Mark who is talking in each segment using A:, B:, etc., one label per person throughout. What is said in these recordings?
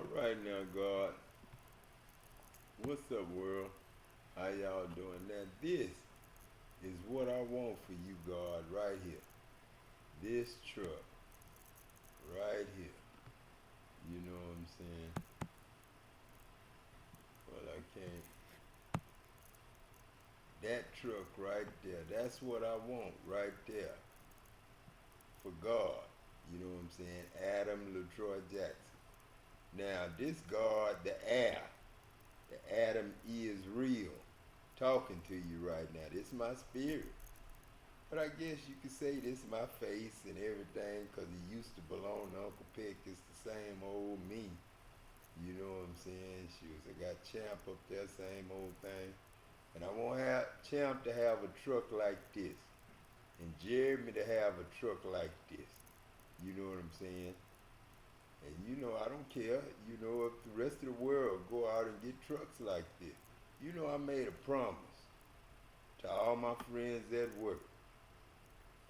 A: All right now, God. What's up, world? How y'all doing? Now, this is what I want for you, God, right here. This truck, right here. You know what I'm saying? Well, I can't. That truck right there, that's what I want right there for God. You know what I'm saying? Adam LaTroy Jackson. Now, this God, the Adam is real, talking to you right now. This is my spirit. But I guess you could say this is my face and everything because he used to belong to Uncle Pick. It's the same old me. You know what I'm saying? Shoes. I got Champ up there, same old thing. And I want Champ to have a truck like this. And Jeremy to have a truck like this. You know what I'm saying? And you know, I don't care. You know, if the rest of the world go out and get trucks like this. You know, I made a promise to all my friends at work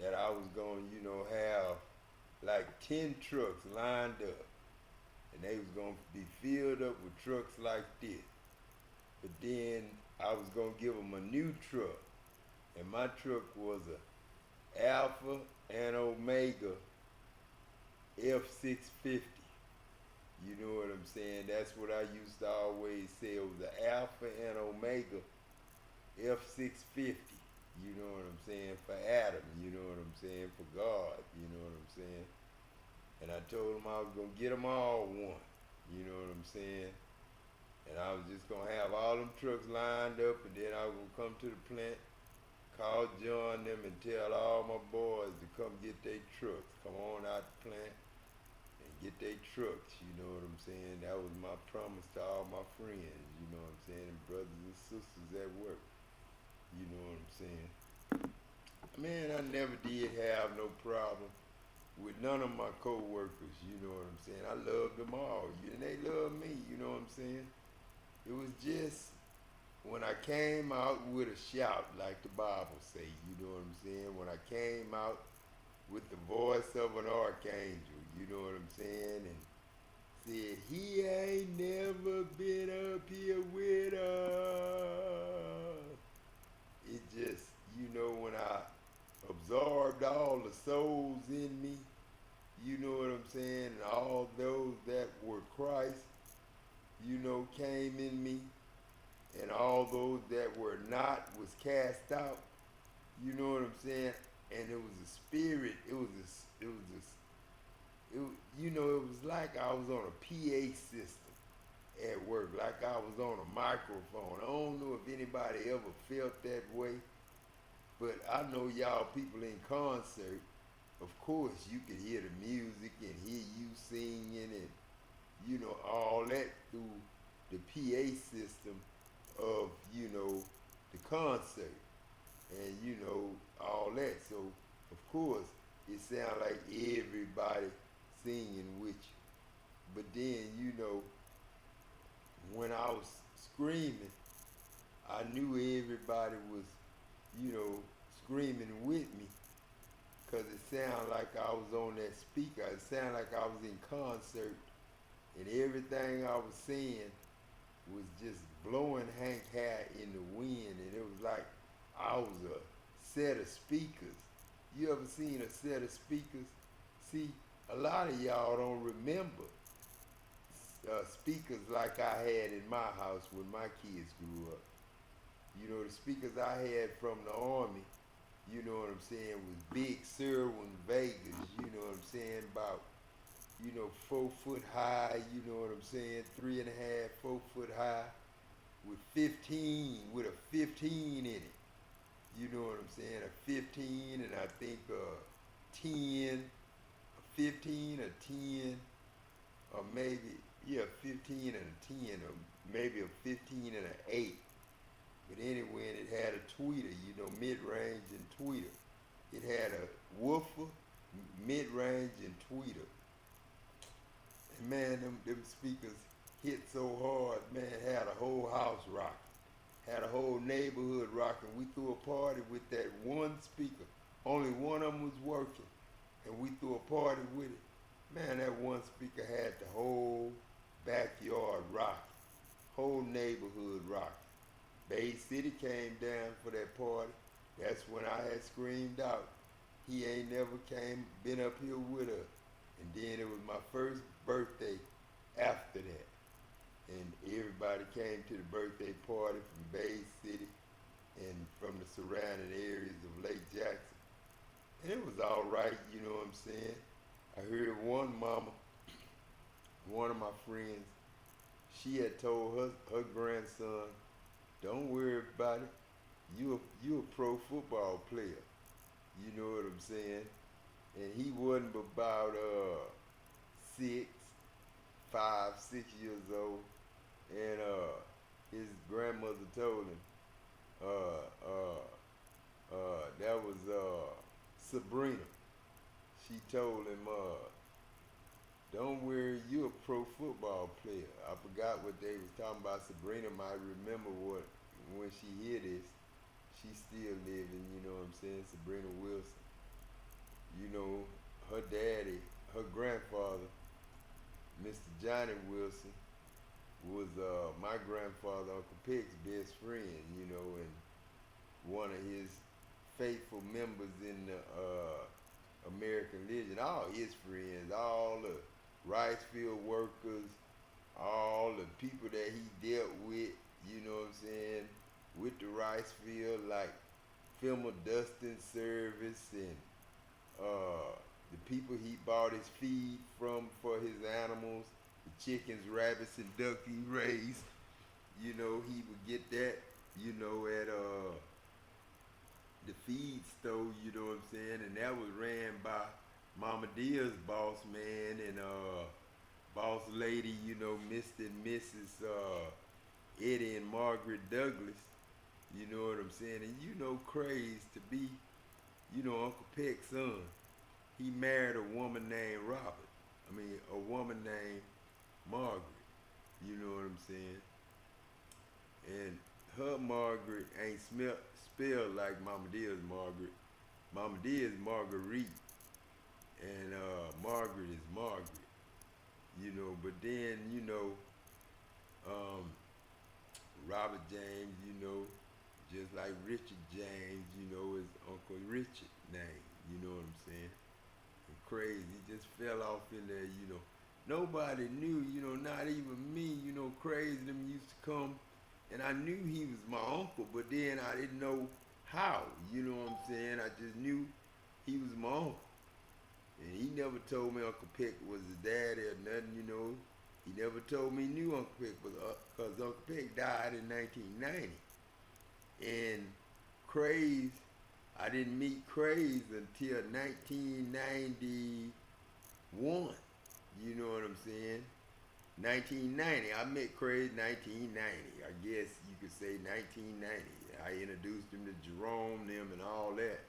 A: that I was going to, have like 10 trucks lined up. And they was going to be filled up with trucks like this. But then I was going to give them a new truck. And my truck was a Alpha and Omega F650. You know what I'm saying? That's what I used to always say. It was the Alpha and Omega F650. You know what I'm saying? For Adam, you know what I'm saying? For God, you know what I'm saying? And I told him I was going to get them all one. You know what I'm saying? And I was just going to have all them trucks lined up, and then I was going to come to the plant, call John them, and tell all my boys to come get their trucks. Come on out the plant and get their trucks. You know what I'm saying? That was my promise to all my friends. You know what I'm saying? And brothers and sisters at work. You know what I'm saying? Man, I never did have no problem with none of my co-workers, you know what I'm saying? I loved them all, and they loved me, you know what I'm saying? It was just when I came out with a shout, like the Bible say, you know what I'm saying? When I came out with the voice of an archangel, you know what I'm saying? And said, he ain't never been up here with us. It just, when I absorbed all the souls in me, you know what I'm saying, and all those that were Christ, came in me, and all those that were not was cast out, you know what I'm saying, and it was a spirit, it was like I was on a PA system at work, like I was on a microphone. I don't know if anybody ever felt that way, but I know y'all people in concert, of course you could hear the music and hear you singing and all that through the PA system of the concert and all that. So of course it sounded like everybody singing with you. But then when I was screaming, I knew everybody was screaming with me because it sounded like I was on that speaker. It sounded like I was in concert, and everything I was saying was just blowing Hank hair in the wind, and it was like I was a set of speakers. You ever seen a set of speakers? See, a lot of y'all don't remember speakers like I had in my house when my kids grew up. The speakers I had from the Army, you know what I'm saying, was big Sherwin Vegas, you know what I'm saying, about 4 foot high, you know what I'm saying, 3.5, 4 foot high, with a 15 in it. You know what I'm saying? A 15 and I think a 10, a 15, a 10, or maybe, yeah, 15 and a 10, or maybe a 15 and an 8. But anyway, it had a tweeter, mid-range and tweeter. It had a woofer, mid-range and tweeter. And man, them speakers hit so hard, man, had a whole house rocking. Had a whole neighborhood rocking. We threw a party with that one speaker. Only one of them was working. And we threw a party with it. Man, that one speaker had the whole back whole neighborhood rocking. Bay City came down for that party. That's when I had screamed out, he ain't never been up here with us. And then it was my first birthday after that. And everybody came to the birthday party from Bay City and from the surrounding areas of Lake Jackson. And it was all right, you know what I'm saying? I heard one mama, one of my friends, she had told her grandson, don't worry about it. You a pro football player. You know what I'm saying? And he wasn't but about six, 5, 6 years old. And his grandmother told him, that was Sabrina. She told him, don't worry, you a pro football player. I forgot what they was talking about. Sabrina might remember what when she hear this. She's still living, you know what I'm saying? Sabrina Wilson. You know, her daddy, her grandfather, Mr. Johnny Wilson, was my grandfather, Uncle Pick's best friend, you know, and one of his faithful members in the American Legion. All his friends, all the rice field workers, all the people that he dealt with, you know what I'm saying, with the rice field, like FEMA dusting service and the people he bought his feed from for his animals, the chickens, rabbits, and duck he raised. You know, he would get that, you know, at the feed store, you know what I'm saying, and that was ran by Mama Dear's boss man and boss lady, you know, Mr. and Mrs. Eddie and Margaret Douglas, you know what I'm saying, and you know, crazy to be, you know, Uncle Peck's son. He married a woman named Robert. I mean, a woman named Margaret. You know what I'm saying? And her Margaret ain't spelled like Mama Dear's Margaret. Mama Dear's Marguerite. And Margaret is Margaret. You know, but then, you know, Robert James, you know, just like Richard James, you know, is Uncle Richard name. You know what I'm saying? And crazy, he just fell off in there, you know. Nobody knew, you know, not even me, you know, crazy them used to come and I knew he was my uncle, but then I didn't know how, you know what I'm saying? I just knew he was my uncle. And he never told me Uncle Peck was his daddy or nothing, you know. He never told me knew Uncle Peck was, because Uncle Peck died in 1990. And Craze, I didn't meet Craze until 1991. You know what I'm saying? 1990. I met Craze 1990. I guess you could say 1990. I introduced him to Jerome, them, and all that.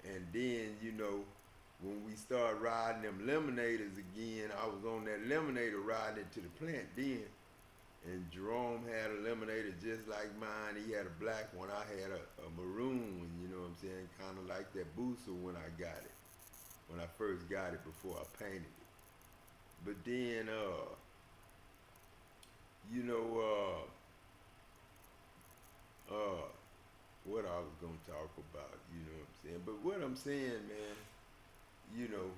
A: And then, you know, when we started riding them lemonators again, I was on that lemonator riding it to the plant then. And Jerome had a lemonator just like mine. He had a black one. I had a maroon one, you know what I'm saying? Kind of like that Booster when I got it. When I first got it before I painted it. But then, you know, what I was going to talk about, you know what I'm saying? But what I'm saying, man, you know,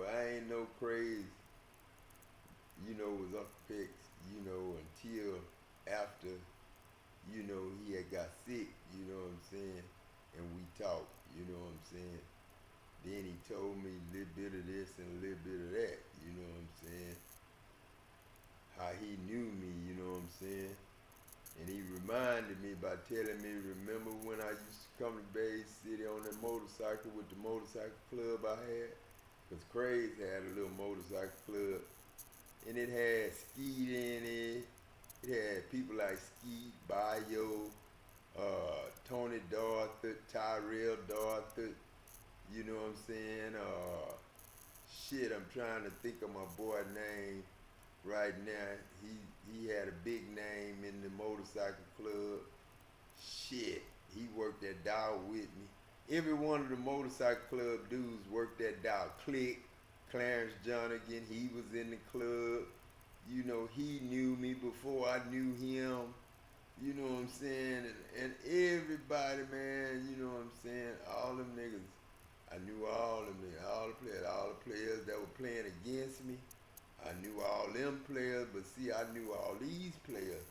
A: I ain't no craze, you know, was Uncle Peck's, you know, until after, you know, he had got sick, you know what I'm saying? And we talked, you know what I'm saying? Then he told me a little bit of this and a little bit of that, you know what I'm saying? How he knew me, you know what I'm saying? And he reminded me by telling me, remember when I used to come to Bay City on that motorcycle with the motorcycle club I had? Because Craze had a little motorcycle club. And it had Skeet in it. It had people like Skeet, Bayo, Tony Darthur, Tyrell Darthur. You know what I'm saying? Shit, I'm trying to think of my boy name right now. He had a big name in the motorcycle club. Shit, he worked that dial with me. Every one of the motorcycle club dudes worked that dial. Click, Clarence Jonathan, he was in the club. You know, he knew me before I knew him. You know what I'm saying? And everybody, man, you know what I'm saying? All them niggas, I knew all of them niggas, all the players that were playing against me. I knew all them players, but see, I knew all these players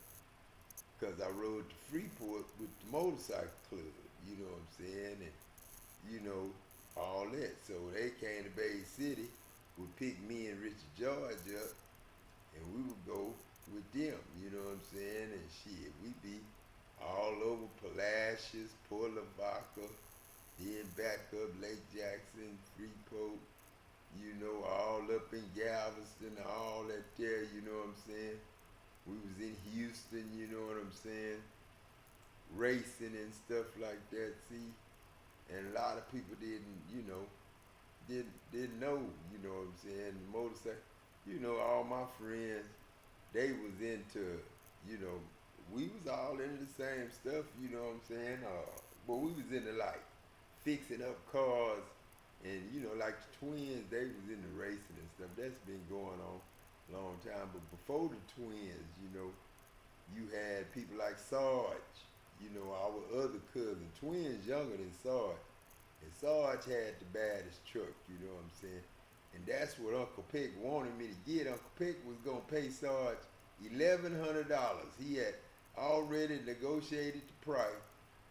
A: because I rode to Freeport with the motorcycle club. You know what I'm saying? And you know all that. So they came to Bay City, would pick me and Richard George up, and we would go with them. You know what I'm saying? And shit, we be all over Palacios, Port Lavaca, then back up Lake Jackson, Freeport, you know, all up in Galveston, all that there, you know what I'm saying? We was in Houston, you know what I'm saying? Racing and stuff like that, see? And a lot of people didn't, didn't know, you know what I'm saying, motorcycle. You know, all my friends, they was into, you know, we was all into the same stuff, you know what I'm saying? But we was into like fixing up cars and you know, like the twins, they was into racing and stuff. That's been going on a long time. But before the twins, you know, you had people like Sarge, you know, our other cousin, twins younger than Sarge. And Sarge had the baddest truck, you know what I'm saying? And that's what Uncle Pick wanted me to get. Uncle Pick was gonna pay Sarge $1,100. He had already negotiated the price,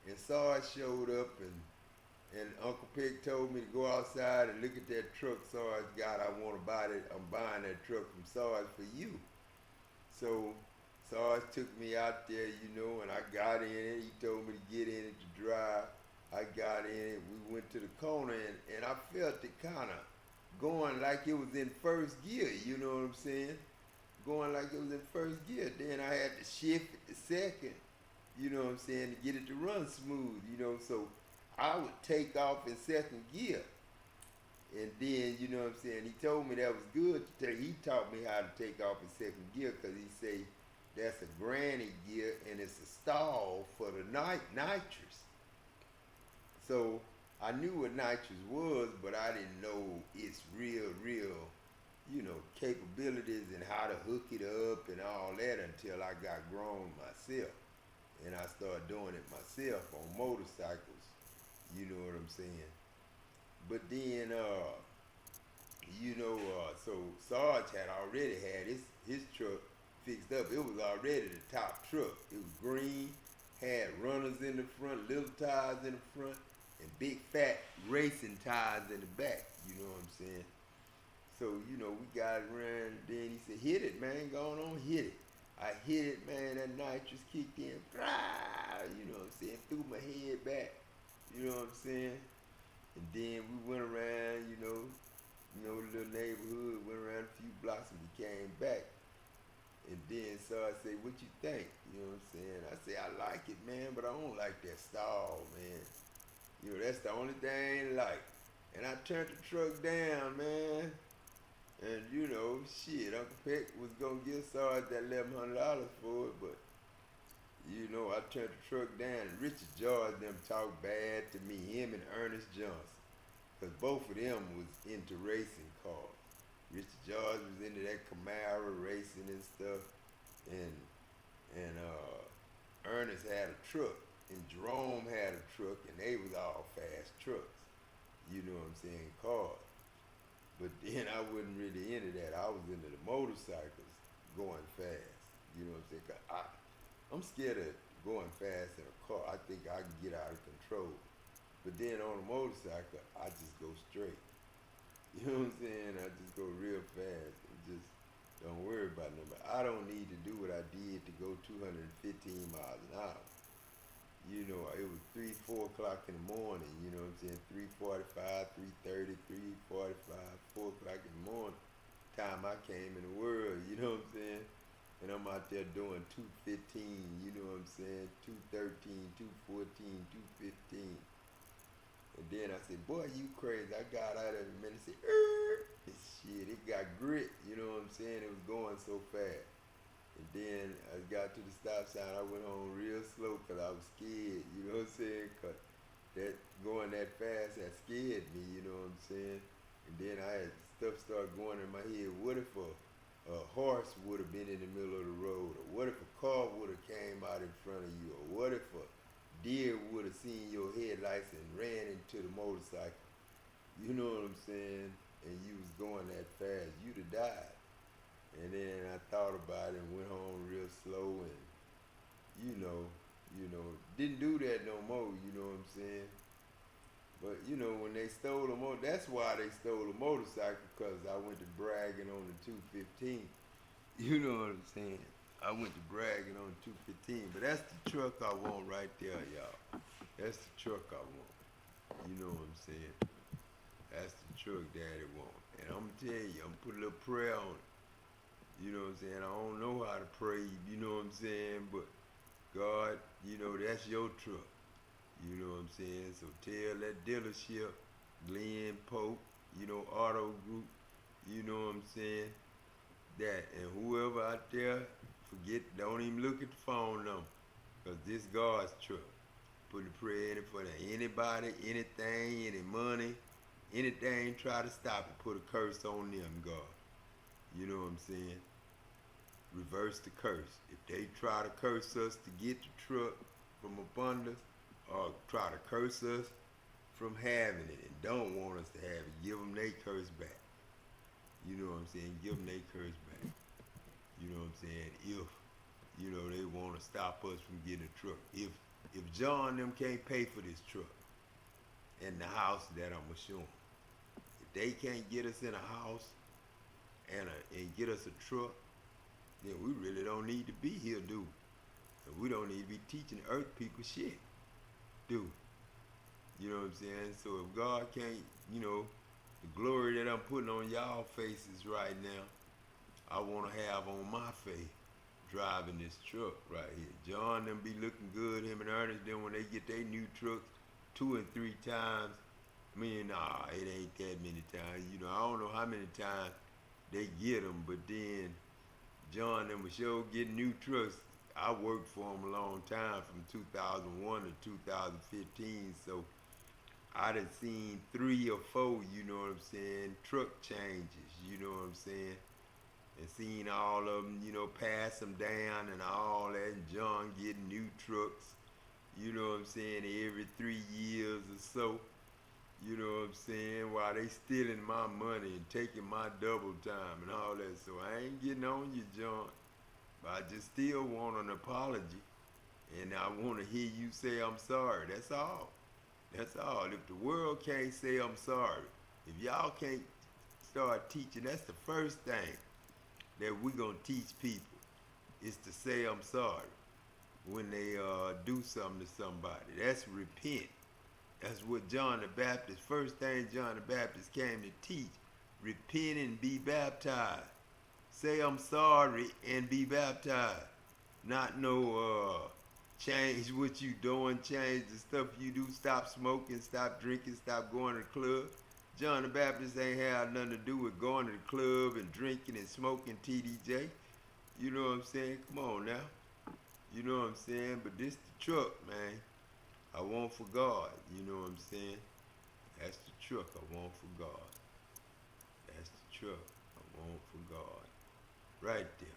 A: and Sarge showed up, and Uncle Pick told me to go outside and look at that truck Sarge got. I want to buy it. I'm buying that truck from Sarge for you. So Sarge took me out there, you know, and I got in it. He told me to get in it to drive. I got in it. We went to the corner, and I felt it kind of going like it was in first gear, you know what I'm saying? Going like it was in first gear. Then I had to shift it to second, you know what I'm saying, to get it to run smooth, you know. So I would take off in second gear. And then, you know what I'm saying, he told me that was good to take. He taught me how to take off in second gear because he say that's a granny gear and it's a stall for the nitrous. So I knew what nitrous was, but I didn't know its real, you know, capabilities and how to hook it up and all that until I got grown myself. And I started doing it myself on motorcycles, you know what I'm saying? But then, so Sarge had already had his truck fixed up. It was already the top truck. It was green, had runners in the front, little tires in the front, and big fat racing tires in the back. You know what I'm saying? So, you know, we got around, then he said, hit it, man, go on, hit it. I hit it, man, that nitrous kicked in, you know what I'm saying, threw my head back, you know what I'm saying? And then we went around, the little neighborhood, went around a few blocks and we came back. And then so I said, what you think? You know what I'm saying? I said, I like it, man, but I don't like that stall, man. You know, that's the only thing I like. And I turned the truck down, man. And you know, shit, Uncle Peck was gonna give Sarge that $1,100 for it, but you know, I turned the truck down. And Richard George them talked bad to me, him and Ernest Johnson, because both of them was into racing cars. Richard George was into that Camaro racing and stuff, and Ernest had a truck, and Jerome had a truck, and they was all fast trucks. You know what I'm saying, cars. But then I wasn't really into that. I was into the motorcycles going fast. You know what I'm saying? 'Cause I'm scared of going fast in a car. I think I can get out of control. But then on a motorcycle, I just go straight. You know what I'm saying? I just go real fast and just don't worry about nothing. I don't need to do what I did to go 215 miles an hour. You know, it was 3, 4 o'clock in the morning, you know what I'm saying? 3:45, 3:30, 3:45, 4 o'clock in the morning. Time I came in the world, you know what I'm saying? And I'm out there doing 215, you know what I'm saying? 213, 214, 215. And then I said, boy, you crazy. I got out of it, man. I said, shit, it got grit, you know what I'm saying? It was going so fast. And then I got to the stop sign. I went on real slow because I was scared, you know what I'm saying? Because that going that fast, that scared me, you know what I'm saying? And then I had stuff start going in my head. What if a horse would have been in the middle of the road, or what if a car would have came out in front of you, or what if a deer would have seen your headlights and ran into the motorcycle. You know what I'm saying? And you was going that fast, you'd have died. And then I thought about it and went home real slow and didn't do that no more, you know what I'm saying? But when they stole the that's why they stole the motorcycle, because I went to bragging on the 215. You know what I'm saying? I went to bragging on the 215, but that's the truck I want right there, y'all. That's the truck I want. You know what I'm saying? That's the truck Daddy want. And I'm gonna tell you, I'm gonna put a little prayer on it. You know what I'm saying? I don't know how to pray, you know what I'm saying? But God, that's your truck. You know what I'm saying? So tell that dealership, Glenn Pope, Auto Group, you know what I'm saying? That, and whoever out there, don't even look at the phone number, because this God's truck. Put a prayer in it for anybody, anything, any money, anything, try to stop it. Put a curse on them, God. You know what I'm saying? Reverse the curse. If they try to curse us to get the truck from up us, or try to curse us from having it and don't want us to have it, give them their curse back. You know what I'm saying? Give them their curse back. You know what I'm saying? If, they want to stop us from getting a truck. If John and them can't pay for this truck and the house that I'm going to show them, if they can't get us in a house and get us a truck, then we really don't need to be here, do we? And we don't need to be teaching earth people shit, do we? You know what I'm saying? So if God can't, the glory that I'm putting on y'all faces right now, I want to have on my face driving this truck right here. John them be looking good, him and Ernest, then when they get their new trucks 2 and 3 times, nah, it ain't that many times. I don't know how many times they get them, but then John them was sure getting new trucks. I worked for them a long time, from 2001 to 2015, so I done seen 3 or 4, you know what I'm saying, truck changes, you know what I'm saying, and seen all of them, pass them down and all that, and John getting new trucks, you know what I'm saying, every 3 years or so, you know what I'm saying, while they stealing my money and taking my double time and all that. So I ain't getting on you, John, but I just still want an apology, and I want to hear you say I'm sorry. That's all. That's all. If the world can't say I'm sorry, if y'all can't start teaching, that's the first thing that we're going to teach people, is to say I'm sorry when they do something to somebody. That's repent. That's what John the Baptist, first thing John the Baptist came to teach. Repent and be baptized. Say I'm sorry and be baptized. Not no change what you doing, change the stuff you do, stop smoking, stop drinking, stop going to the club. John the Baptist ain't had nothing to do with going to the club and drinking and smoking TDJ. You know what I'm saying? Come on now. You know what I'm saying? But this the truck, man. I want for God. You know what I'm saying? That's the truck I want for God. That's the truck I want for God. Right there.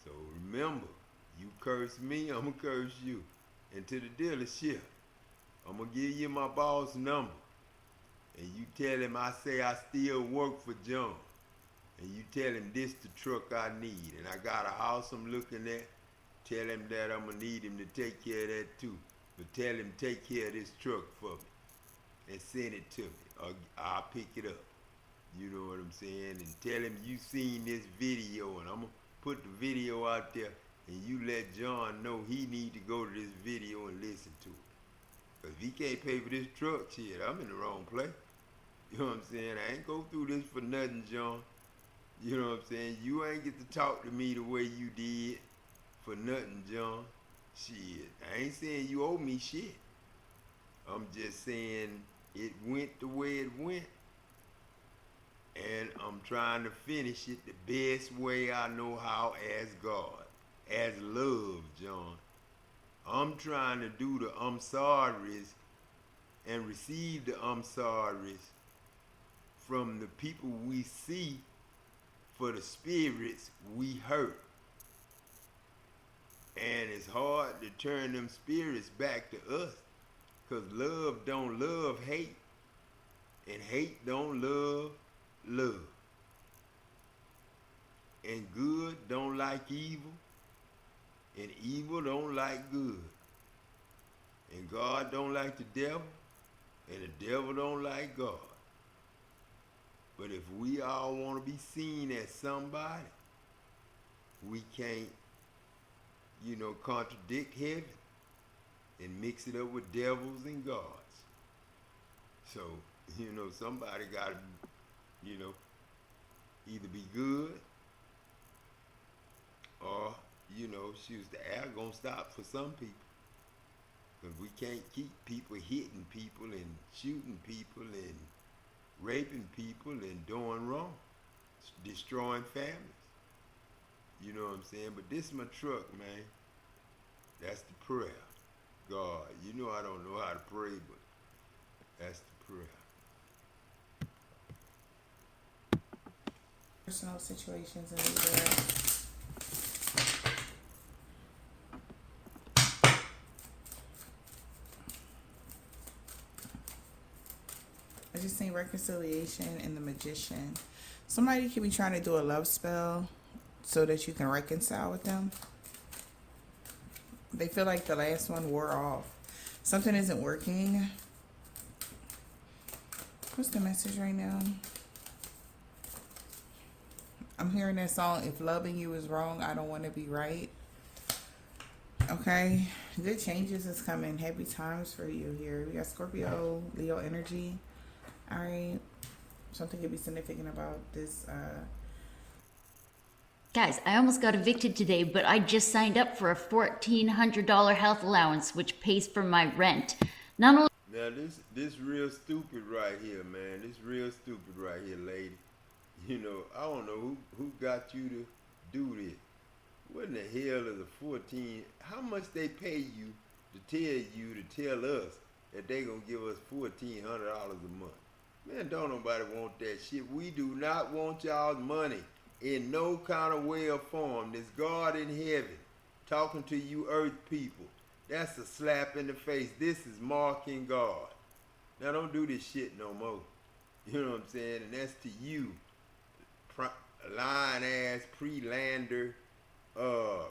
A: So remember, you curse me, I'm going to curse you. And to the dealership, I'm going to give you my boss number. And you tell him I say I still work for John. And you tell him this the truck I need. And I got a house I'm looking at. Tell him that I'm going to need him to take care of that too. But tell him take care of this truck for me. And send it to me. Or I'll pick it up. You know what I'm saying? And tell him you seen this video. And I'm going to put the video out there. And you let John know he need to go to this video and listen to it. Because if he can't pay for this truck, shit, I'm in the wrong place. You know what I'm saying? I ain't go through this for nothing, John. You know what I'm saying? You ain't get to talk to me the way you did for nothing, John. Shit, I ain't saying you owe me shit. I'm just saying it went the way it went. And I'm trying to finish it the best way I know how as God. As love, John. I'm trying to do the I'm sorry's and receive the I'm sorry's from the people we see for the spirits we hurt. And it's hard to turn them spirits back to us. Because love don't love hate. And hate don't love love. And good don't like evil. And evil don't like good. And God don't like the devil. And the devil don't like God. But if we all want to be seen as somebody, we can't, contradict heaven and mix it up with devils and gods. So, somebody got to, either be good or, the air gonna stop for some people. Because we can't keep people hitting people and shooting people and raping people and doing wrong, destroying families. You know what I'm saying? But this is my truck, man. That's the prayer. God, I don't know how to pray, but that's the prayer.
B: Personal situations in the world. I just seen reconciliation and the magician. Somebody could be trying to do a love spell so that you can reconcile with them. They feel like the last one wore off. Something isn't working. What's the message right now? I'm hearing that song, If Loving You Is Wrong, I Don't Want to Be Right. Okay. Good changes is coming. Happy times for you here. We got Scorpio, Leo energy. All right. Something could be significant about this.
C: Guys, I almost got evicted today, but I just signed up for a $1,400 health allowance, which pays for my rent. Not only
A: Now this real stupid right here, man. This real stupid right here, lady. I don't know who got you to do this. What in the hell is a 14? How much they pay you to tell us that they gonna give us $1,400 a month? Man, don't nobody want that shit. We do not want y'all's money in no kind of way or form. This God in heaven talking to you earth people. That's a slap in the face. This is mocking God. Now don't do this shit no more. You know what I'm saying? And that's to you, lying ass, pre-lander, man,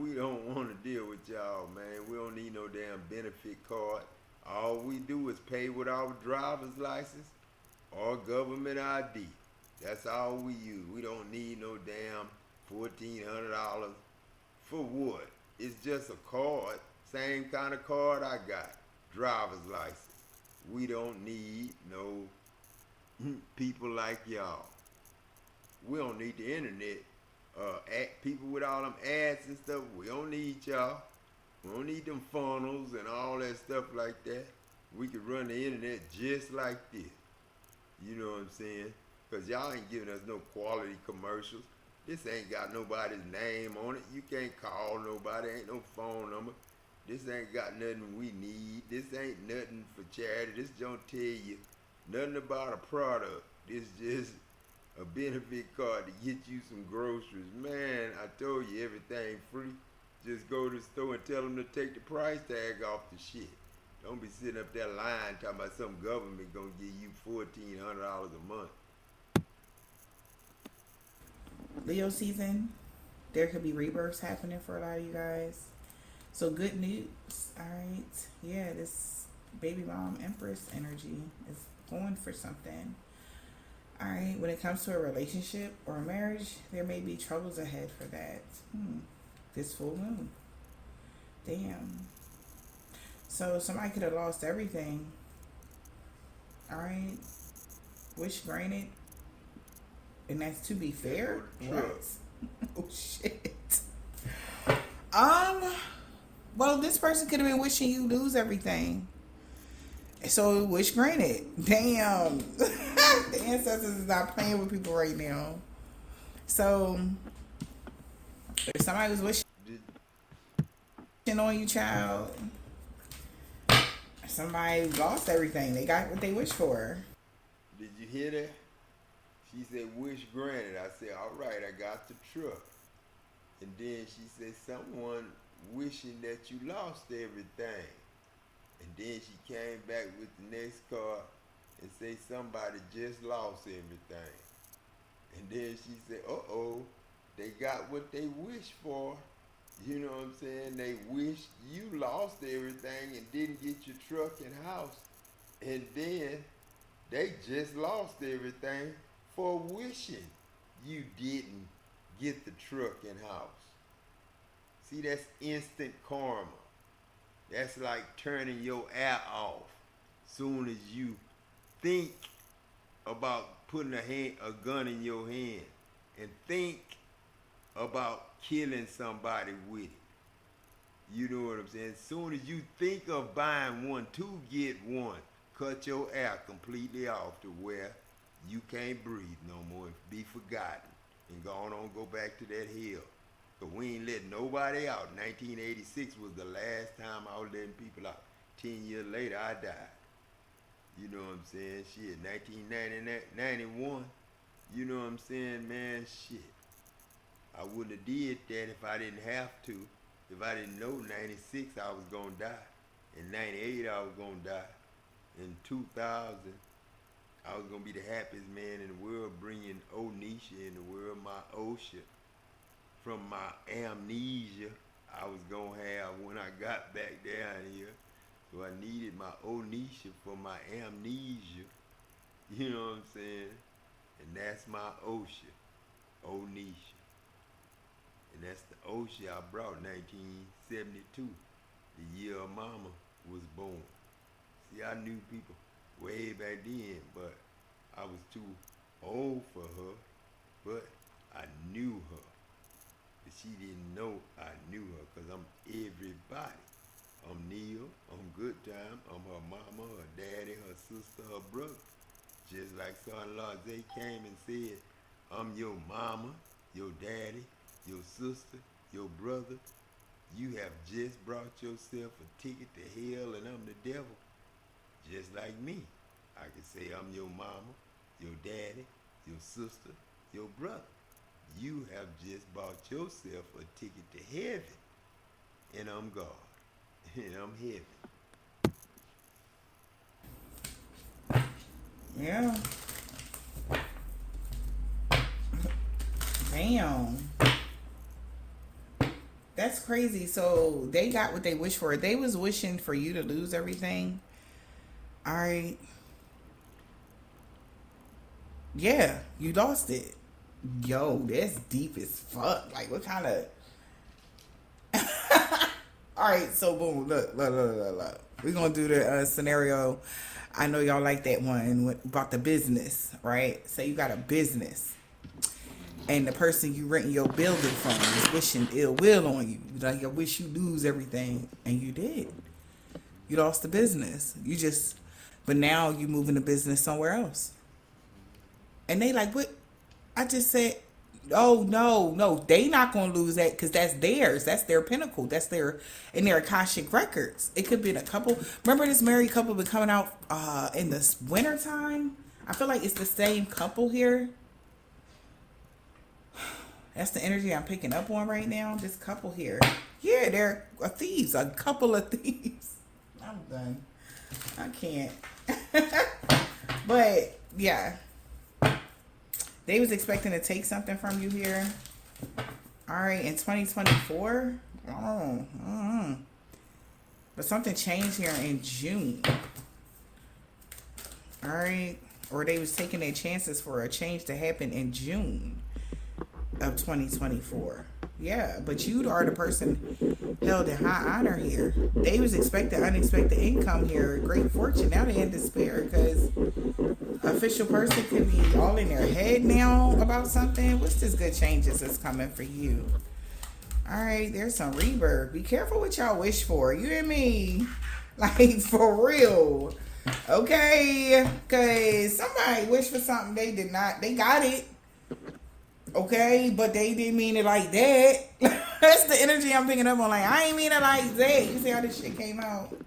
A: we don't want to deal with y'all, man. We don't need no damn benefit card. All we do is pay with our driver's license or government ID. That's all we use. We don't need no damn $1,400 for what? It's just a card, same kind of card I got, driver's license. We don't need no people like y'all. We don't need the internet. People with all them ads and stuff, we don't need y'all. We don't need them funnels and all that stuff like that. We could run the internet just like this. You know what I'm saying? Because y'all ain't giving us no quality commercials. This ain't got nobody's name on it. You can't call nobody. Ain't no phone number. This ain't got nothing we need. This ain't nothing for charity. This don't tell you nothing about a product. This just a benefit card to get you some groceries. Man, I told you everything free. Just go to the store and tell them to take the price tag off the shit. Don't be sitting up there lying talking about some government gonna give you $1,400 a month.
B: Leo season, there could be rebirths happening for a lot of you guys. So good news. All right. Yeah, this baby mom empress energy is going for something. All right. When it comes to a relationship or a marriage, there may be troubles ahead for that. This full moon. Damn. So somebody could have lost everything. All right. Wish granted. And that's to be fair. What? Oh shit. Well, this person could have been wishing you lose everything. So wish granted. Damn. The ancestors is not playing with people right now. So if somebody was wishing on you, child, somebody lost everything. They got what they wished for.
A: Did you hear that? She said, wish granted. I said, all right, I got the truck. And then she said, someone wishing that you lost everything. And then she came back with the next card and said, somebody just lost everything. And then she said, uh-oh, they got what they wished for. You know what I'm saying? They wished you lost everything and didn't get your truck and house. And then they just lost everything for wishing you didn't get the truck and house. See, that's instant karma. That's like turning your air off soon as you think about putting a gun in your hand and think about killing somebody with it. You know what I'm saying? As soon as you think of buying one to get one, cut your air completely off to where you can't breathe no more and be forgotten. And go on, go back to that hill. But we ain't letting nobody out. 1986 was the last time I was letting people out. 10 years later, I died. You know what I'm saying? Shit, 1991. You know what I'm saying, man? Shit. I wouldn't have did that if I didn't have to. If I didn't know 96 I was going to die. In 98 I was going to die. In 2000 I was going to be the happiest man in the world, bringing Onisha in the world, my Osha. From my amnesia I was going to have when I got back down here. So I needed my Onisha for my amnesia. You know what I'm saying? And that's my Osha, Onisha. And that's the Osha I brought 1972, the year Mama was born. See, I knew people way back then, but I was too old for her, but I knew her. But she didn't know I knew her, because I'm everybody. I'm Neil, I'm Good Time, I'm her mama, her daddy, her sister, her brother. Just like son-in-law Zay came and said, I'm your mama, your daddy, your sister, your brother. You have just brought yourself a ticket to hell and I'm the devil. Just like me. I can say I'm your mama, your daddy, your sister, your brother. You have just bought yourself a ticket to heaven. And I'm God. And I'm heaven.
B: Yeah. Damn. That's crazy. So they got what they wished for. They was wishing for you to lose everything. All right. Yeah, you lost it. Yo, that's deep as fuck. Like, what kind of... All right, so boom, look. We're going to do the scenario. I know y'all like that one about the business, right? Say you got a business, and the person you renting your building from is wishing ill will on you. Like, I wish you lose everything, and you did. You lost the business. But now you moving the business somewhere else. And they like, what? I just said, oh, no, they not going to lose that because that's theirs. That's their pinnacle. That's in their Akashic records. It could be in a couple. Remember this married couple been coming out in the winter time? I feel like it's the same couple here. That's the energy I'm picking up on right now. This couple here. Yeah, they're thieves. A couple of thieves. I'm done. I can't. But, yeah. They was expecting to take something from you here. All right, in 2024. But something changed here in June. All right. Or they was taking their chances for a change to happen in June of 2024. Yeah, but you are the person held in high honor here. They was expecting unexpected income here, great fortune. Now they in despair because official person could be all in their head now about something. What's this good changes that's coming for you? All right, there's some rebirth. Be careful what y'all wish for. You and me, like for real. Okay, because somebody wished for something they did not. They got it. Okay, but they didn't mean it like that. That's the energy I'm picking up on. Like, I ain't mean it like that. You see how this shit came out?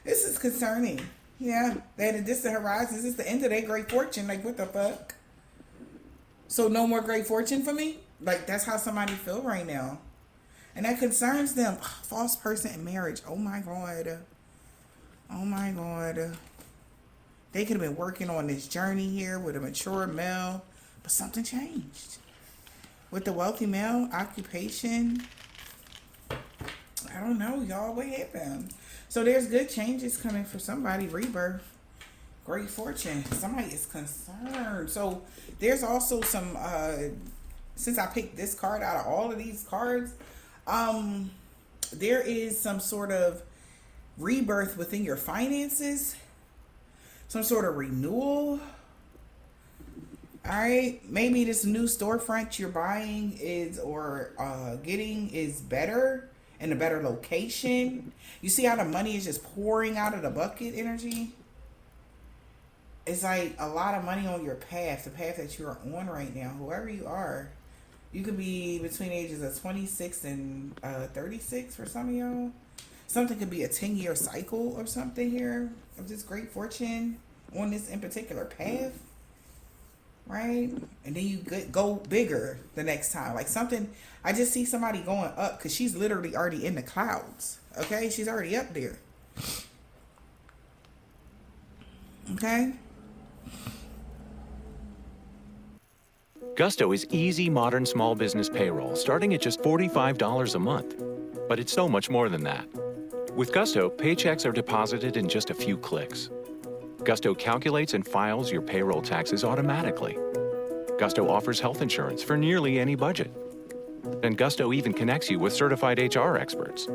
B: This is concerning. Yeah, that a distant horizon. This is the end of their great fortune. Like, what the fuck? So no more great fortune for me? Like, that's how somebody feel right now. And that concerns them. False person in marriage. Oh my God. Oh my God. They could have been working on this journey here with a mature male, but something changed. With the wealthy male, occupation, I don't know, y'all, what happened? So there's good changes coming for somebody, rebirth, great fortune. Somebody is concerned. So there's also some, since I picked this card out of all of these cards, there is some sort of rebirth within your finances, some sort of renewal. All right, maybe this new storefront you're buying is or getting is better in a better location. You see how the money is just pouring out of the bucket energy? It's like a lot of money on your path, the path that you're on right now, whoever you are. You could be between ages of 26 and 36 for some of y'all. Something could be a 10-year cycle or something here of this great fortune on this in particular path. Right? And then you go bigger the next time. Like something, I just see somebody going up because she's literally already in the clouds. Okay? She's already up there. Okay?
D: Gusto is easy, modern small business payroll, starting at just $45 a month. But it's so much more than that. With Gusto, paychecks are deposited in just a few clicks. Gusto calculates and files your payroll taxes automatically. Gusto offers health insurance for nearly any budget. And Gusto even connects you with certified HR experts.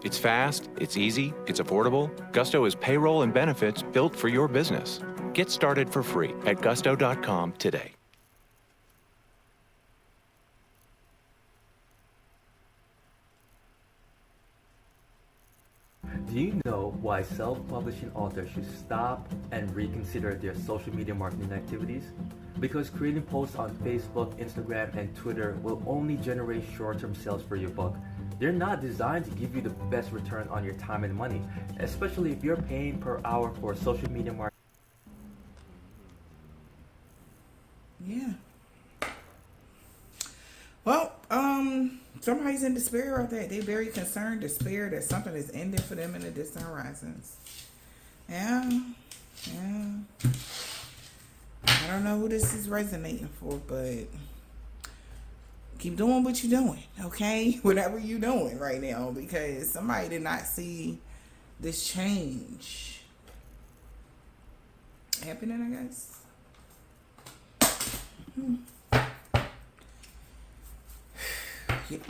D: It's fast, it's easy, it's affordable. Gusto is payroll and benefits built for your business. Get started for free at gusto.com today.
E: Do you know why self-publishing authors should stop and reconsider their social media marketing activities? Because creating posts on Facebook, Instagram, and Twitter will only generate short-term sales for your book. They're not designed to give you the best return on your time and money, especially if you're paying per hour for social media marketing.
B: Yeah. Well, somebody's in despair of that. They're very concerned, despair that something is ended for them in the distant horizons. Yeah. I don't know who this is resonating for, but keep doing what you're doing, okay? Whatever you're doing right now, because somebody did not see this change happening, I guess.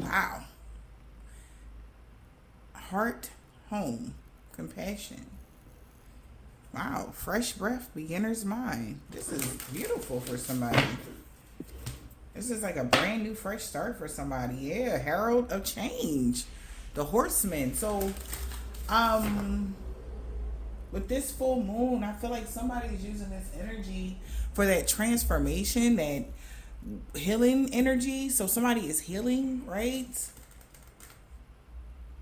B: Wow. Heart, home, compassion. Wow. Fresh breath, beginner's mind. This is beautiful for somebody. This is like a brand new fresh start for somebody. Yeah. Herald of change. The horseman. So, with this full moon, I feel like somebody is using this energy for that transformation, that healing energy. So somebody is healing, right?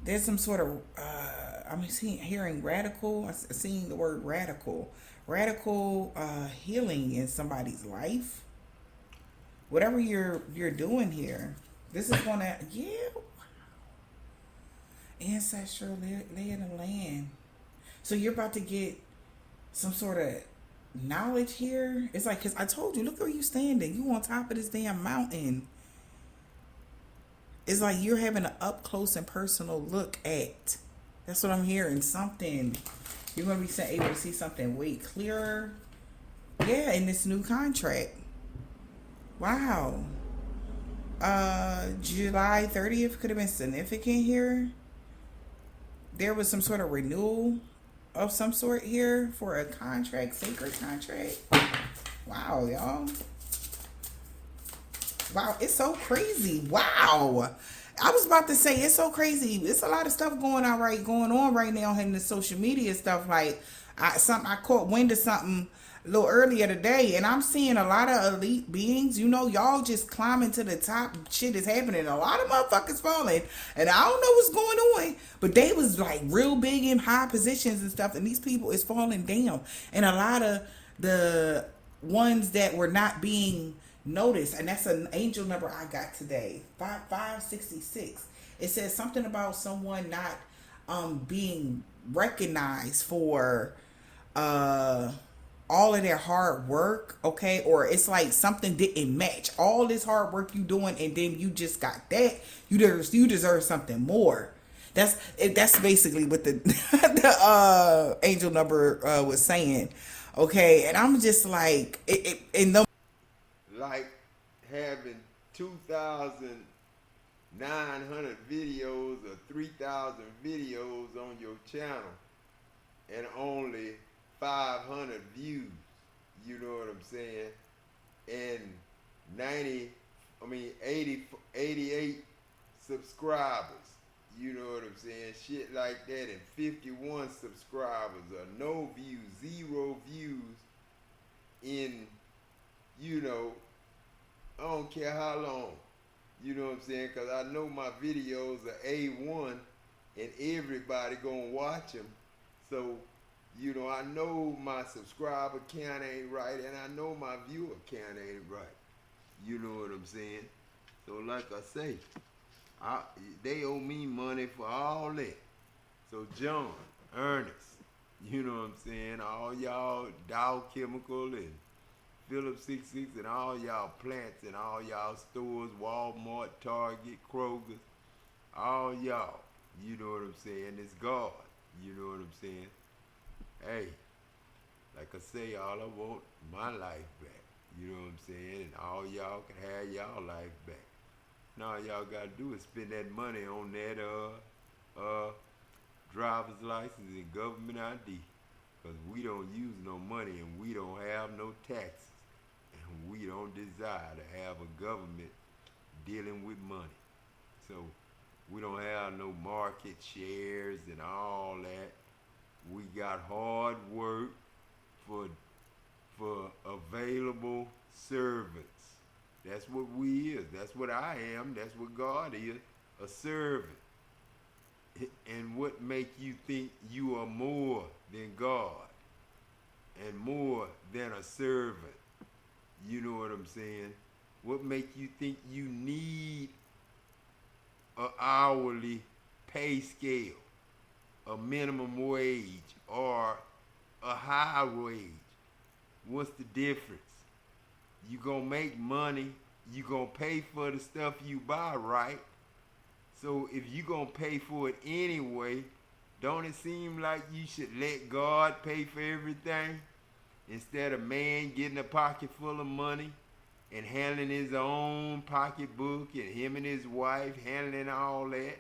B: There's some sort of I'm hearing radical. I'm seeing the word radical healing in somebody's life. Whatever you're doing here, this is gonna ancestral lay in the land. So you're about to get some sort of knowledge here. It's like, because I told you, look where you standing. You on top of this damn mountain. It's like you're having an up close and personal look at. That's what I'm hearing. Something. You're going to be able to see something way clearer. Yeah, in this new contract. Wow. July 30th could have been significant here. There was some sort of renewal of some sort here for a contract, sacred contract. Wow, y'all. Wow, it's so crazy. Wow. I was about to say, it's so crazy. It's a lot of stuff going on right now in the social media stuff. Like, I caught wind of something a little earlier today, and I'm seeing a lot of elite beings. You know, y'all just climbing to the top. Shit is happening. A lot of motherfuckers falling, and I don't know what's going on, but they was like real big in high positions and stuff, and these people is falling down. And a lot of the ones that were not being Notice, and that's an angel number I got today, 566. It says something about someone not being recognized for uh all of their hard work, okay? Or it's like something didn't match all this hard work you doing, and then you just got that. You deserve something more. That's basically what the the angel number was saying, okay? And I'm just like, in the
A: Like having 2,900 videos or 3,000 videos on your channel and only 500 views. You know what I'm saying? And 88 subscribers. You know what I'm saying? Shit like that. And 51 subscribers or no views, 0 views in, you know, I don't care how long. You know what I'm saying? Because I know my videos are A1 and everybody gonna watch them. So, you know, I know my subscriber count ain't right and I know my viewer count ain't right. You know what I'm saying? So like I say, they owe me money for all that. So John, Ernest, you know what I'm saying? All y'all Dow Chemical and Phillips 66 and all y'all plants and all y'all stores, Walmart, Target, Kroger, all y'all, you know what I'm saying? It's God, you know what I'm saying? Hey, like I say, all I want my life back, you know what I'm saying? And all y'all can have y'all life back. Now all y'all gotta do is spend that money on that driver's license and government ID. Cause we don't use no money and we don't have no taxes. And we don't desire to have a government dealing with money. So we don't have no market shares and all that. We got hard work for available servants. That's what we is. That's what I am. That's what God is, a servant. And what make you think you are more than God and more than a servant? You know what I'm saying? What make you think you need a hourly pay scale, a minimum wage, or a high wage? What's the difference? You gonna make money, you gonna pay for the stuff you buy, right? So if you gonna pay for it anyway, don't it seem like you should let God pay for everything? Instead of man getting a pocket full of money and handling his own pocketbook and him and his wife handling all that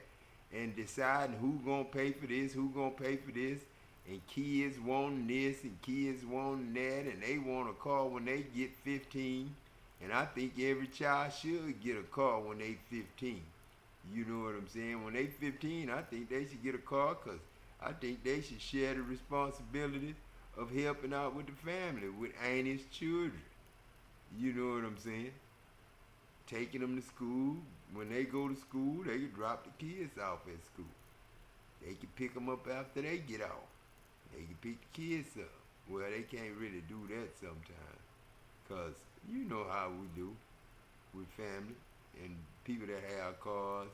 A: and deciding who gonna pay for this, who gonna pay for this, and kids wanting this and kids wanting that, and they want a car when they get 15. And I think every child should get a car when they 15. You know what I'm saying? When they 15, I think they should get a car because I think they should share the responsibility of helping out with the family, with Annie's children. You know what I'm saying? Taking them to school. When they go to school, they can drop the kids off at school. They can pick them up after they get off. They can pick the kids up. Well, they can't really do that sometimes. Because you know how we do with family and people that have cars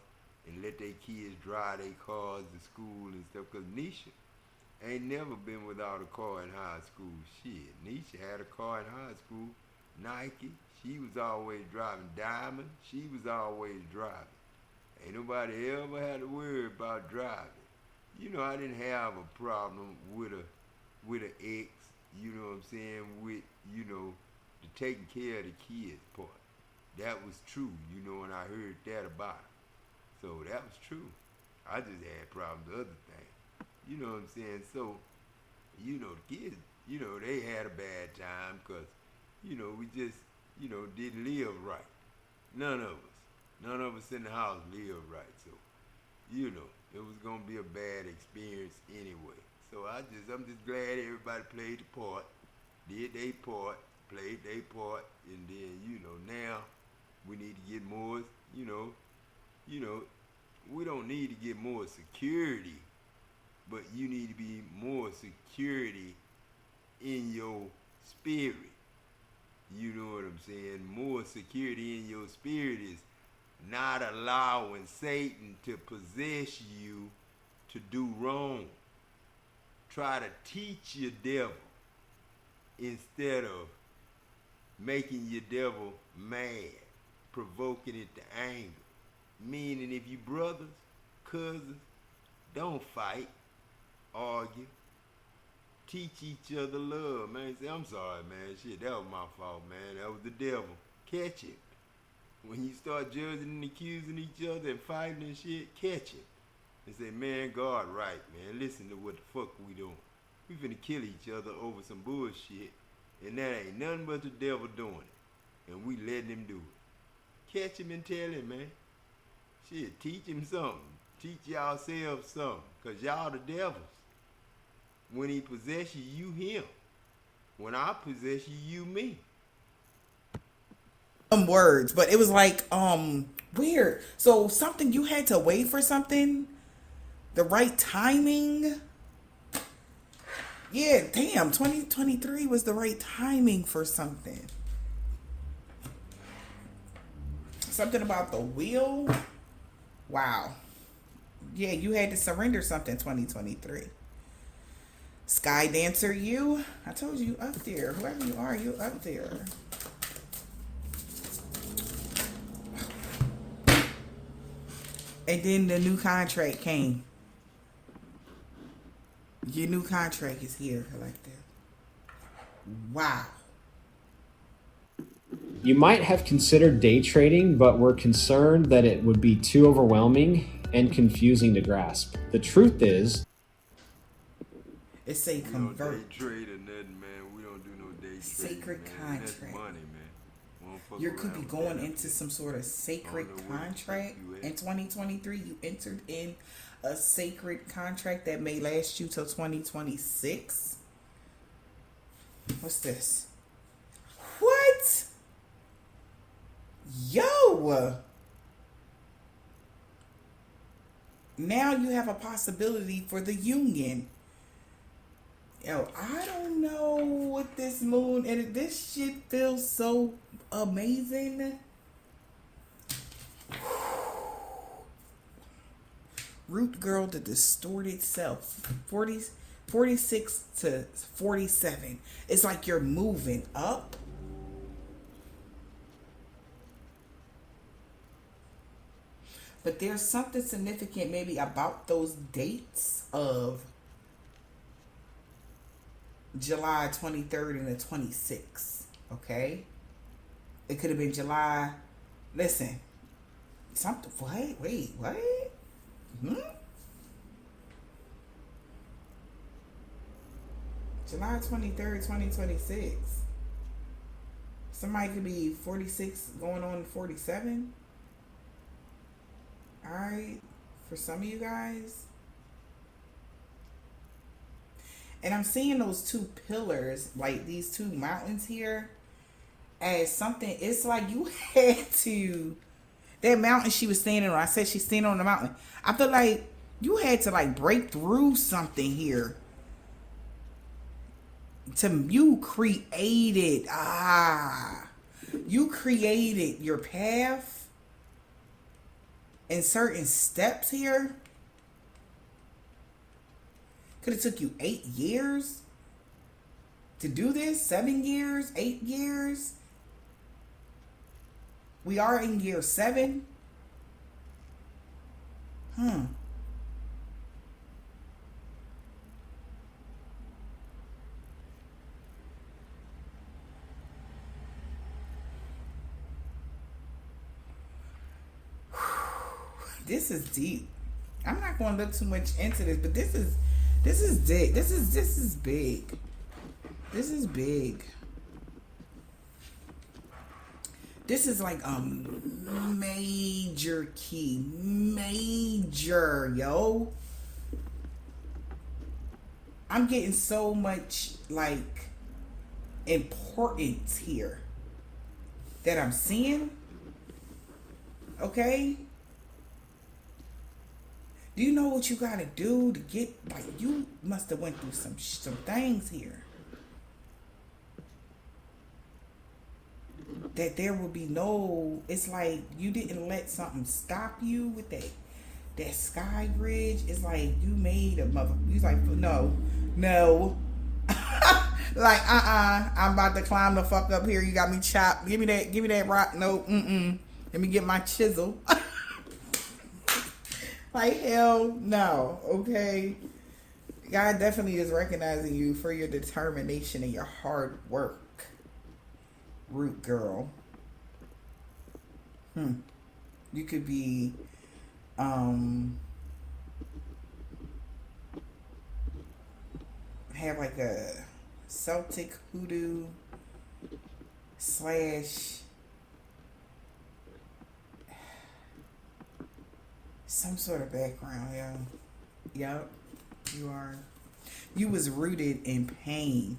A: and let their kids drive their cars to school and stuff. Because Nisha ain't never been without a car in high school. Shit, Nisha had a car in high school. Nike, she was always driving. Diamond, she was always driving. Ain't nobody ever had to worry about driving. You know, I didn't have a problem with an ex, you know what I'm saying, with, you know, the taking care of the kids part. That was true, you know, and I heard that about her. So that was true. I just had problems with other things. You know what I'm saying? So, you know, the kids, you know, they had a bad time because, you know, we just, you know, didn't live right. None of us. None of us in the house lived right. So, you know, it was going to be a bad experience anyway. So I'm just glad everybody played the part, did their part, played their part, and then, you know, now we need to get more, you know, we don't need to get more security, but you need to be more security in your spirit. You know what I'm saying? More security in your spirit is not allowing Satan to possess you to do wrong. Try to teach your devil instead of making your devil mad, provoking it to anger. Meaning if you brothers, cousins, don't fight, argue, teach each other love, man. Say, I'm sorry, man. Shit, that was my fault, man. That was the devil. Catch it. When you start judging and accusing each other and fighting and shit, catch it. And say, man, God right, man. Listen to what the fuck we doing. We finna kill each other over some bullshit. And that ain't nothing but the devil doing it. And we letting him do it. Catch him and tell him, man. Shit, teach him something. Teach yourselves something. Because y'all the devils. When he possess you, you him. When I possess you, you me.
B: Some words, but it was like weird. So something you had to wait for something, the right timing. Yeah, damn, 2023 was the right timing for something. Something about the wheel. Wow. Yeah, you had to surrender something 2023. Sky Dancer, you. I told you up there. Whoever you are, you up there. And then the new contract came. Your new contract is here, collective. Wow.
F: You might have considered day trading, but were concerned that it would be too overwhelming and confusing to grasp. The truth is,
B: It say convert.
A: We don't day trade or nothing, man. We don't do no day trading.
B: Sacred
A: man.
B: contract.
A: That's money, man. We don't fuck
B: You could
A: around
B: be
A: with
B: going
A: that.
B: into some sort of sacred
A: I don't know where the fuck
B: contract
A: you at.
B: in 2023. You entered in a sacred contract that may last you till 2026. What's this? What? Yo! Now you have a possibility for the union. Yo, I don't know what this moon, and this shit feels so amazing. Root girl, the distorted self. 46 to 47. It's like you're moving up. But there's something significant maybe about those dates of July 23rd and the 26th. Okay? It could have been July. Listen. Something. Wait. What? July 23rd, 2026. Somebody could be 46 going on 47. Alright. For some of you guys. And I'm seeing those two pillars, like these two mountains here, as something. It's like you had to. That mountain she was standing on. I said she's standing on the mountain. I feel like you had to like break through something here. You created. You created your path and certain steps here. Could have took you 8 years to do this. 7 years, 8 years. We are in year 7. This is deep. I'm not going to look too much into this, but this is deep. This is big. This is big. This is like a major key. Major, yo. I'm getting so much like importance here that I'm seeing. Okay? Do you know what you gotta do to get, like, you must have went through some things here. that there will be no, it's like you didn't let something stop you with that sky bridge. It's like you made a mother, you like, no like I'm about to climb the fuck up here, you got me chopped, give me that rock, no, let me get my chisel. Like, hell no. Okay, God definitely is recognizing you for your determination and your hard work, root girl. You could be have like a Celtic hoodoo / some sort of background, yeah. Yep, you are. You was rooted in pain.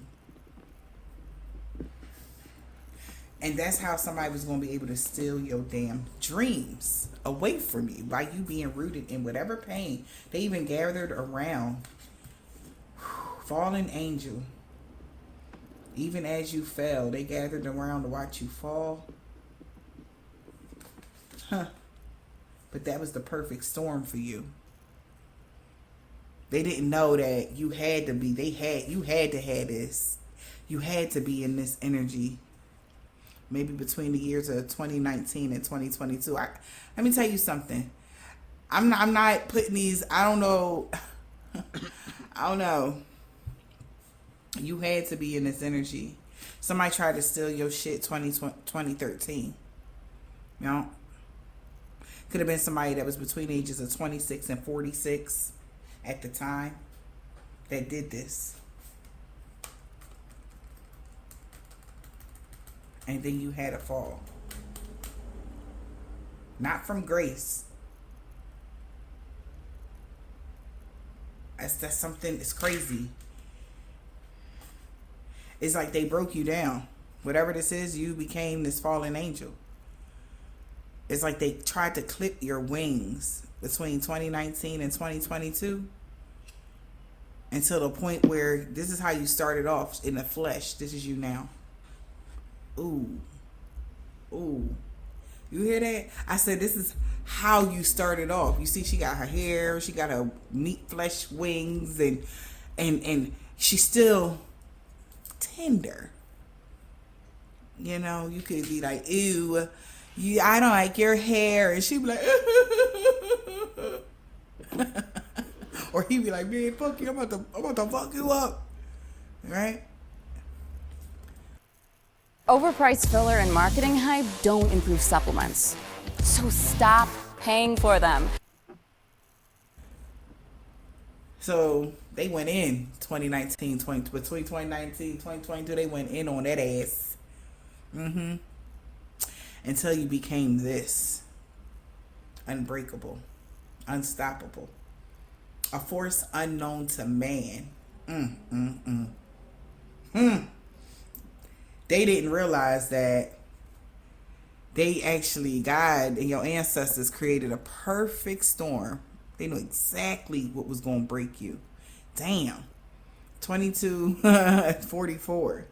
B: And that's how somebody was going to be able to steal your damn dreams away from you, by you being rooted in whatever pain. They even gathered around. Fallen angel. Even as you fell, they gathered around to watch you fall. But that was the perfect storm for you. They didn't know that you had to be, you had to have this. You had to be in this energy. Maybe between the years of 2019 and 2022. Let me tell you something. I'm not putting these, I don't know. I don't know. You had to be in this energy. Somebody tried to steal your shit 2013. You know? Could have been somebody that was between the ages of 26 and 46 at the time that did this. And then you had a fall. Not from grace. That's something, it's crazy. It's like they broke you down. Whatever this is, you became this fallen angel. It's like they tried to clip your wings between 2019 and 2022 until the point where this is how you started off in the flesh. This is you now. Ooh. Ooh. You hear that? I said this is how you started off. You see, she got her hair, she got her meat flesh wings, and she's still tender. You know, you could be like, ew, I don't like your hair, and she'd be like, or he'd be like, man, fuck you, I'm about to fuck you up, right?
G: Overpriced filler and marketing hype don't improve supplements. So stop paying for them.
B: So they went in between 2019, 2022, they went in on that ass. Until you became this. Unbreakable. Unstoppable. A force unknown to man. They didn't realize that they actually, God and your ancestors created a perfect storm. They knew exactly what was going to break you. Damn. 2244.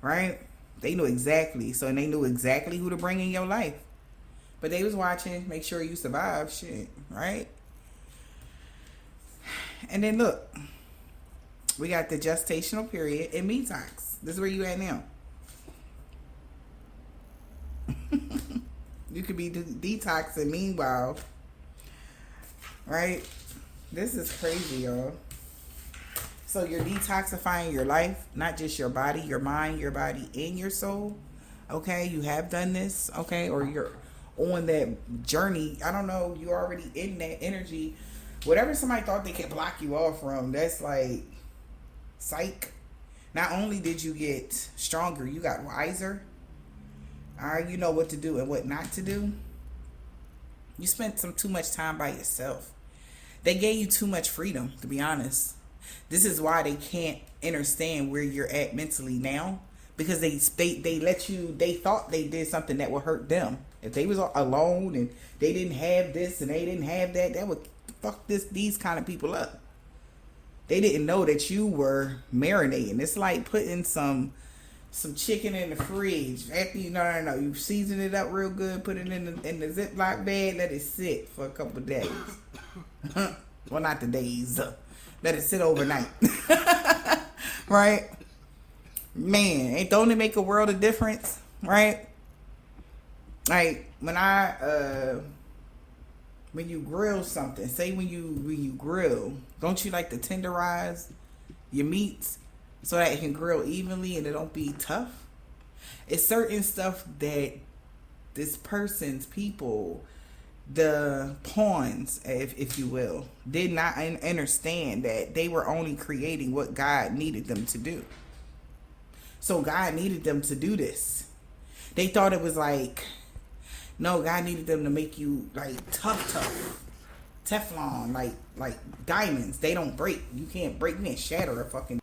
B: Right? They knew exactly. So, and they knew exactly who to bring in your life. But they was watching, make sure you survive. Shit. Right? And then look. We got the gestational period and detox. This is where you at now. You could be detoxing meanwhile. Right? This is crazy, y'all. So you're detoxifying your life, not just your body, your mind, your body, and your soul. Okay? You have done this. Okay? Or you're on that journey. I don't know. You're already in that energy. Whatever somebody thought they could block you off from, that's like psych. Not only did you get stronger, you got wiser. Alright, you know what to do and what not to do. You spent too much time by yourself. They gave you too much freedom, to be honest. This is why they can't understand where you're at mentally now. Because they let you, they thought they did something that would hurt them. If they was alone and they didn't have this and they didn't have that, that would fuck these kind of people up. They didn't know that you were marinating. It's like putting some some chicken in the fridge. After no, you season it up real good, put it in the Ziploc bag, let it sit for a couple days. Well, not the days. Let it sit overnight. Right? Man, ain't don't it make a world of difference? Right? Like when you grill something, say when you grill, don't you like to tenderize your meats so that it can grill evenly and it don't be tough? It's certain stuff that this person's people, the pawns, if you will, did not understand that they were only creating what God needed them to do. So God needed them to do this. They thought it was like, no, God needed them to make you like tough Teflon, like diamonds. They don't break. You can't break. You can't shatter a fucking